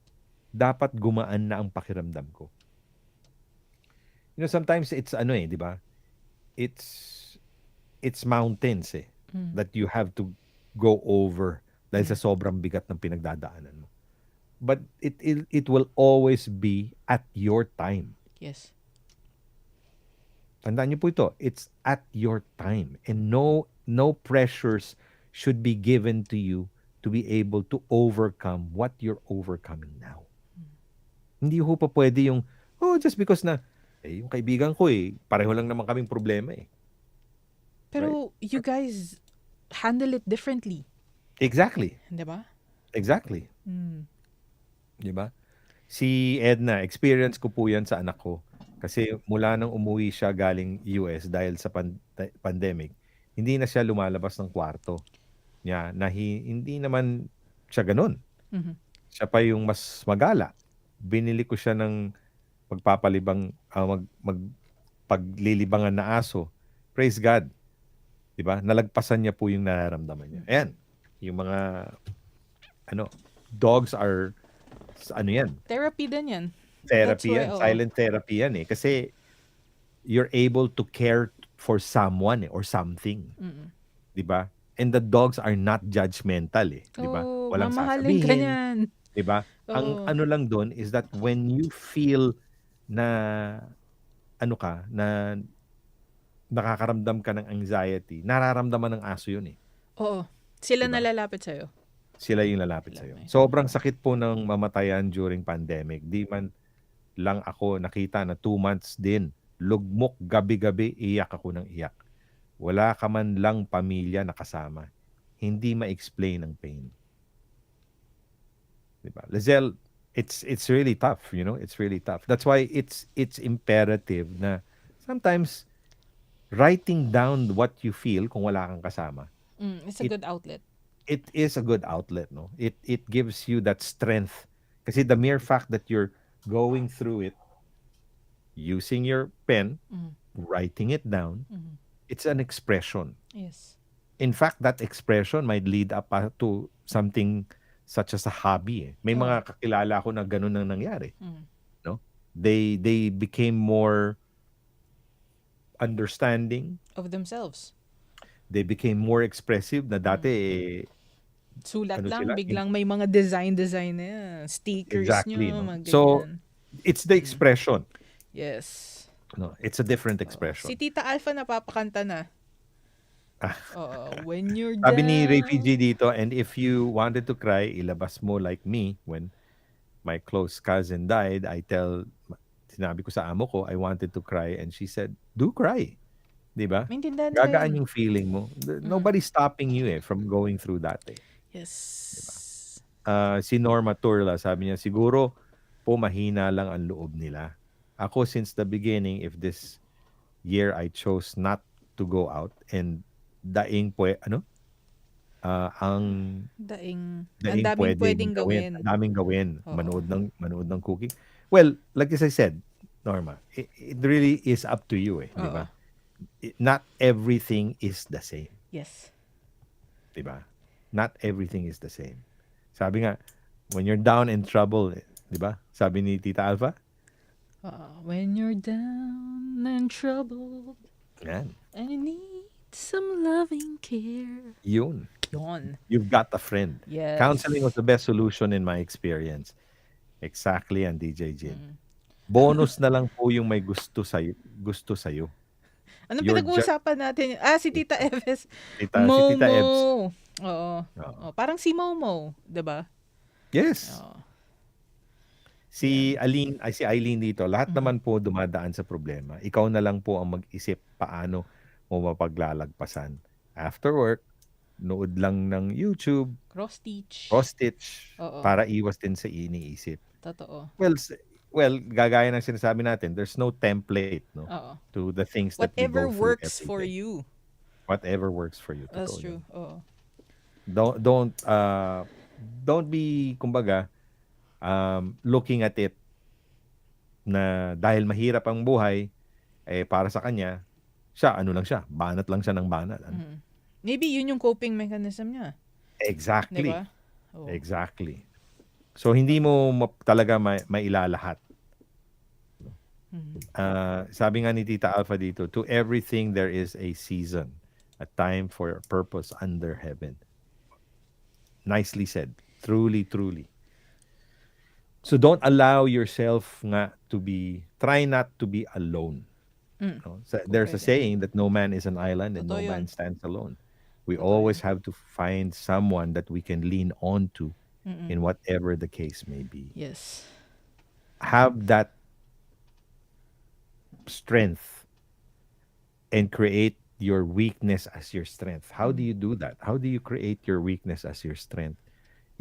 dapat gumaan na ang pakiramdam ko. You know, sometimes it's di ba? It's mountains that you have to go over dahil sa sobrang bigat ng pinagdadaanan mo. But it will always be at your time. Yes. Tandaan niyo po ito, it's at your time and no pressures should be given to you to be able to overcome what you're overcoming now. Hindi ho pa pwede yung, just because na, yung kaibigan ko pareho lang naman kaming problema Pero you guys handle it differently. Exactly. Diba? Exactly. Diba? Si Edna, experience ko po yan sa anak ko. Kasi mula nang umuwi siya galing US dahil sa pandemic, hindi na siya lumalabas ng kwarto niya na hindi naman siya ganun. Siya pa yung mas magala. Binili ko siya ng paglilibangan na aso. Praise God. 'Di ba? Nalagpasan niya po yung nararamdaman niya. Ayan. Yung mga dogs are yan. Therapy din yan. Therapy That's yan. why, Silent therapy yan kasi you're able to care for someone or something. 'Di ba? And the dogs are not judgmental 'di ba? Walang mamahalin ka sasabihin. niyan. 'Di ba? Ang ano lang doon is that when you feel na na nakakaramdam ka ng anxiety, nararamdaman ng aso 'yun Oo. Sila Diba? nalalapit sa'yo. Sila yung lalapit sa'yo. Sobrang sakit po ng mamatayan during pandemic. Di man lang ako nakita na 2 months din. Lugmok gabi-gabi, iyak ako ng iyak. Wala ka man lang pamilya na kasama. Hindi ma-explain ang pain. Diba? Lizelle, it's really tough, It's really tough. That's why it's imperative na sometimes writing down what you feel kung wala kang kasama. It's a good outlet. It is a good outlet, no? It gives you that strength. Kasi the mere fact that you're going through it, using your pen, writing it down, it's an expression. Yes. In fact, that expression might lead up to something such as a hobby. May mga kakilala ko na ganun ang nangyari. No? They became more understanding. Of themselves. They became more expressive na dati Sulat lang, sila? biglang may mga design na yan. Stickers Exactly, nyo, no? mga So, ganyan. it's the expression. Yes. No, it's a different expression. Si Tita Alpha napapakanta na. When you're Sabi ni down. Refugee dito, and if you wanted to cry, ilabas mo like me. When my close cousin died, sinabi ko sa amo ko, I wanted to cry, and she said, do cry. Diba? Maintindihan ko Gagaan yun. yung feeling mo. Nobody's stopping you from going through that. Yes. Si Norma Turla, sabi niya, siguro po mahina lang ang loob nila. Ako since the beginning, if this year I chose not to go out and ang Daing daing daming pwedeng gawin. Ang daming gawin. Oo. Manood ng cooking. Well, like as I said, Norma, it really is up to you, di ba? Not everything is the same. Yes. Di ba? Not everything is the same. Sabi nga, when you're down in trouble, di ba? Sabi ni Tita Alpha, When you're down and troubled yan. and you need some loving care. Yun. Yon. You've got a friend. Counseling was Yes. the best solution in my experience. Exactly, and DJ Jin. Bonus na lang po yung may gusto sa'yo. Anong You're just pinag-uusapan natin? Si Tita Eves. si Tita Ebs. Momo. Oo. Oo. Oh, parang si Momo, 'di ba? Yes. Oo. Si Eileen dito, lahat naman po dumadaan sa problema. Ikaw na lang po ang mag-isip paano mo mapaglalagpasan. After work, nood lang ng YouTube, Cross stitch. cross-stitch, Oo. para iwas din sa iniisip. Totoo. Well, gagaya ng sinasabi natin, there's no template, no, Oo. to the things that we Whatever go through works every for day. you. Whatever works for you. That's Totoo true. yun. Oo. Don't be, kumbaga, looking at it na dahil mahirap ang buhay, para sa kanya, ano lang siya, banat lang siya ng banat. Ano? Maybe yun yung coping mechanism niya. Exactly. 'Di ba? Oo. Exactly. So, hindi mo talaga mailalahat. Sabi nga ni Tita Alpha dito, to everything there is a season, a time for a purpose under heaven. Nicely said. Truly, truly. So don't allow yourself try not to be alone. No? So, there's a Pwede. saying that no man is an island and Totoo no yun. man stands alone. We Totoo always have to find someone that we can lean on to in whatever the case may be. Yes. Have that strength and create your weakness as your strength. How do you do that? How do you create your weakness as your strength?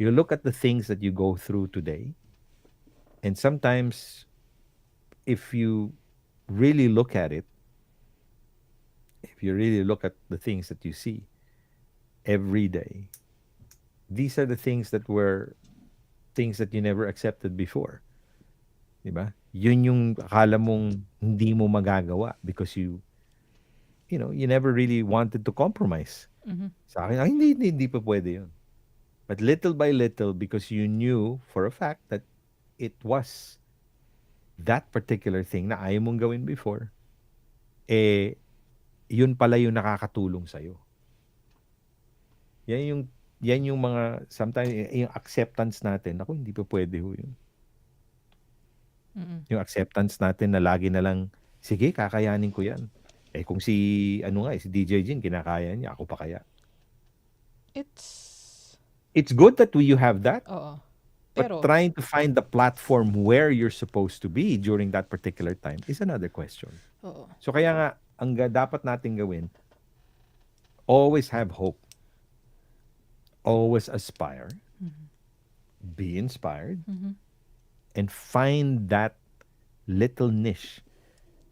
You look at the things that you go through today, and sometimes if you really look at it, if you really look at the things that you see every day, these are the things that you never accepted before. Diba? Yun yung akala mong hindi mo magagawa because you never really wanted to compromise. Sa akin, hindi pa pwede yun. But little by little, because you knew for a fact that it was that particular thing na ayaw mong gawin before, yun pala yung nakakatulong sa'yo. Yan yung mga, sometimes, yung acceptance natin, ako, hindi pa pwede ho yun. Yung acceptance natin na lagi na lang, sige, kakayanin ko yan. Kung si DJ Jin, kinakaya niya, ako pa kaya. It's good that you have that. Oo. But Pero trying to find the platform where you're supposed to be during that particular time is another question. oo. So kaya nga, ang dapat natin gawin, always have hope. Always aspire. Be inspired. And find that little niche.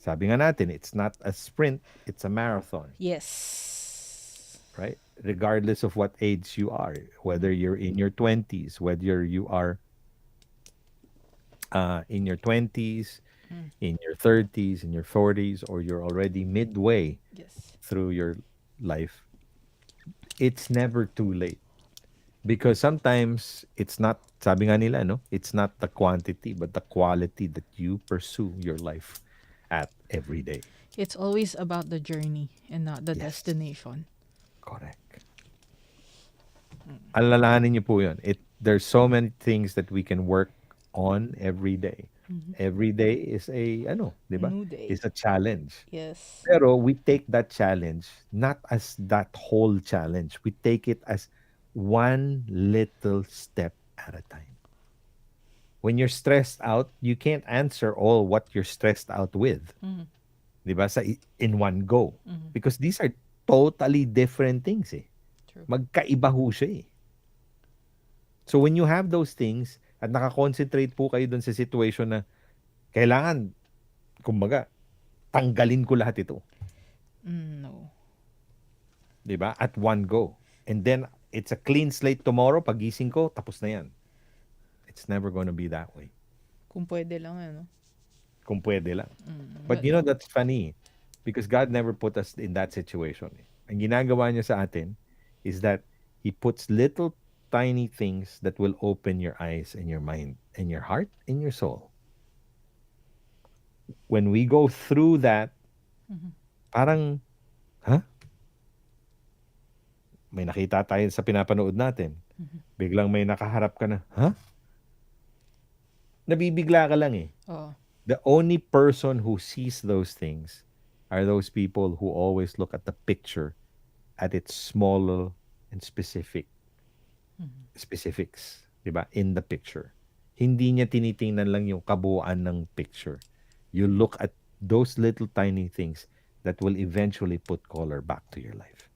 Sabi nga natin, it's not a sprint, it's a marathon. Yes. Right? Regardless of what age you are, whether you're in your 20s, whether you are in your 20s, in your 30s, in your 40s, or you're already midway Yes. through your life, it's never too late. Because sometimes it's not, sabi nga nila, no? It's not the quantity, but the quality that you pursue your life at every day. It's always about the journey and not the Yes. destination. Correct. Alalahanin niyo po yun. There's so many things that we can work on every day. Every day is di ba? New day. Is a challenge. Yes. Pero we take that challenge not as that whole challenge. We take it as one little step at a time. When you're stressed out, you can't answer all what you're stressed out with. Di ba? In one go. Because these are totally different things eh. True. Magkaiba ho siya eh. So when you have those things at nakakonsentrate po kayo dun sa situation na kailangan, kumbaga, tanggalin ko lahat ito. No. Diba? At one go. And then, it's a clean slate tomorrow. Pagising ko, tapos na yan. It's never gonna be that way. Kung pwede lang, ano? Kung pwede lang. But you know, that's funny. Because God never put us in that situation. Ang ginagawa niya sa atin is that He puts little tiny things that will open your eyes and your mind and your heart and your soul. When we go through that, parang, huh? may nakita tayo sa pinapanood natin. Biglang may nakaharap ka na, nabibigla ka lang eh. Oo. The only person who sees those things are those people who always look at the picture at its small and specifics, 'di ba? In the picture. Hindi niya tinitingnan lang yung kabuuan ng picture. You look at those little tiny things that will eventually put color back to your life.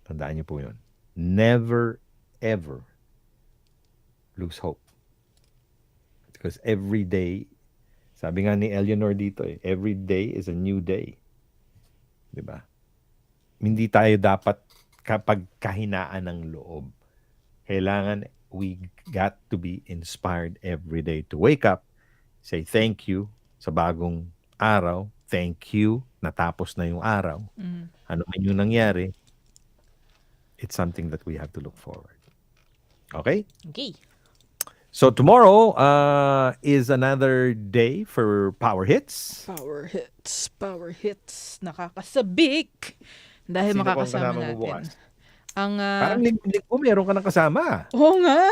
Tandaan niyo po 'yun. Never ever lose hope. Because every day, sabi nga ni Eleanor dito every day is a new day. 'Di ba? Hindi tayo dapat kapag kahinaan ng loob. Kailangan we got to be inspired every day to wake up, say thank you sa bagong araw, thank you, natapos na yung araw. Ano man yung nangyari, it's something that we have to look forward. Okay? Okay. So tomorrow is another day for Power Hits. Power hits. Nakakasabik. Dahil Sino po ang makakasama kasama mo natin. bukas? Ang, Parang linggo meron ka ng kasama. oo nga.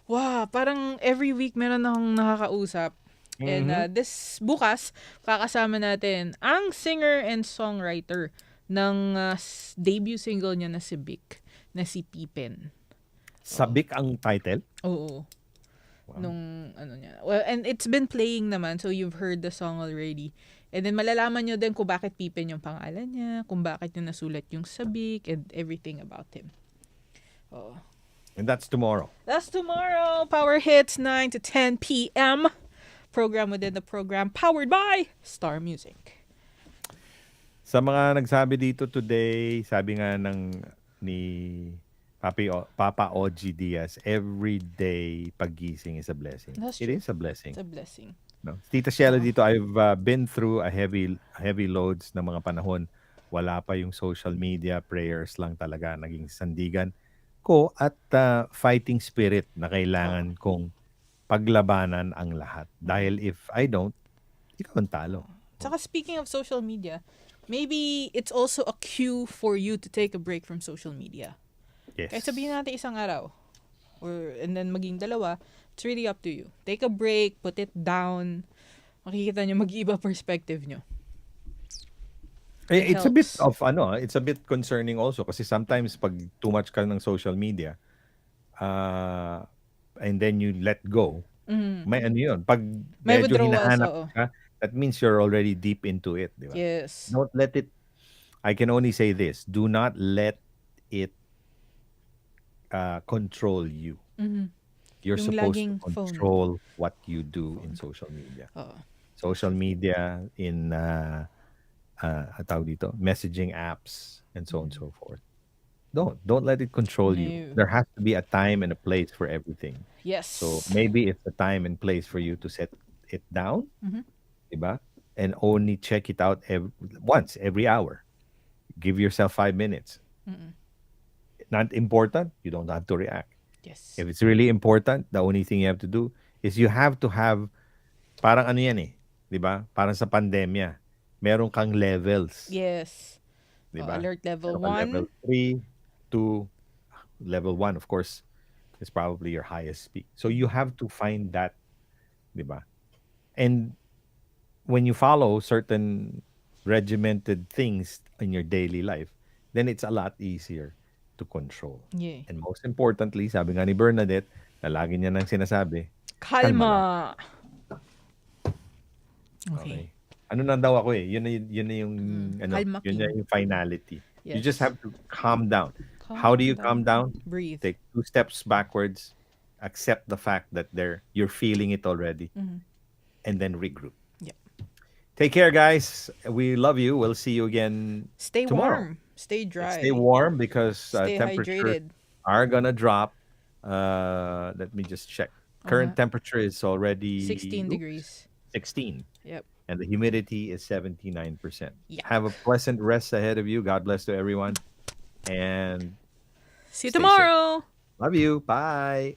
Wow, parang every week meron akong nakakausap. And this bukas, kakasama natin ang singer and songwriter ng debut single niya na si Vic, na si Pippen. Sabik ang title. Oo. Nung ano niya. Well, and it's been playing naman, so you've heard the song already. And then malalaman nyo din kung bakit Pippen yung pangalan niya, kung bakit niya nasulat yung sabik, and everything about him. Oh. And that's tomorrow. That's tomorrow. Power Hits, 9 to 10 p.m. Program within the program, powered by Star Music. Sa mga nagsabi dito today, sabi nga ni Papa OG Diaz, every day paggising is a blessing. That's It true. is a blessing. It's a blessing. No? Tita Shella dito, I've been through a heavy loads ng mga panahon. Wala pa yung social media, prayers lang talaga naging sandigan ko at fighting spirit na kailangan kong paglabanan ang lahat. Dahil if I don't, ikaw ang talo. Saka speaking of social media, maybe it's also a cue for you to take a break from social media. Yes. Kahit sabihin natin isang araw, and then maging dalawa, it's really up to you. Take a break, put it down. Makikita nyo mag-iba perspective nyo. It's a bit helps. it's a bit concerning also kasi sometimes pag too much ka ng social media, and then you let go, may ano yun. Pag May medyo withdrawals, hinahanap oo. ka, that means you're already deep into it, di ba? Yes. Don't let it, I can only say this, do not let it control you. You're Yung supposed laging to phone. control what you do in social media. Oo. Social media, in tawag dito, messaging apps, and so on and so forth. Don't let it control you. No. There has to be a time and a place for everything. Yes. So maybe it's a time and place for you to set it down, diba? And only check it out once every hour. Give yourself 5 minutes. Not important, you don't have to react. Yes. If it's really important, the only thing you have to do is you have to have, parang ano yan eh, diba? Parang sa pandemya, meron kang levels. Yes. Diba? Alert level Meron kang 1. Level 3, 2, level 1, of course, is probably your highest peak. So you have to find that, diba? And when you follow certain regimented things in your daily life, then it's a lot easier to control. Yeah. And most importantly, sabi nga ni Bernadette, na lagi niya nang sinasabi, Kalma. Okay. Ano na daw ako eh, yun na yung, Kalma yun na king. yung finality. You Yes. just have to calm down. How do you calm down? Breathe. Take 2 steps backwards, accept the fact that you're feeling it already, and then regroup. Yep. Take care, guys. We love you. We'll see you again Stay tomorrow. warm. Stay dry. Stay warm because Stay temperatures hydrated. are gonna drop. Let me just check. Current temperature is already 16 degrees. 16. Yep. And the humidity is 79%. Yeah. Have a pleasant rest ahead of you. God bless to everyone. And See you Stay safe. tomorrow. love you. Bye.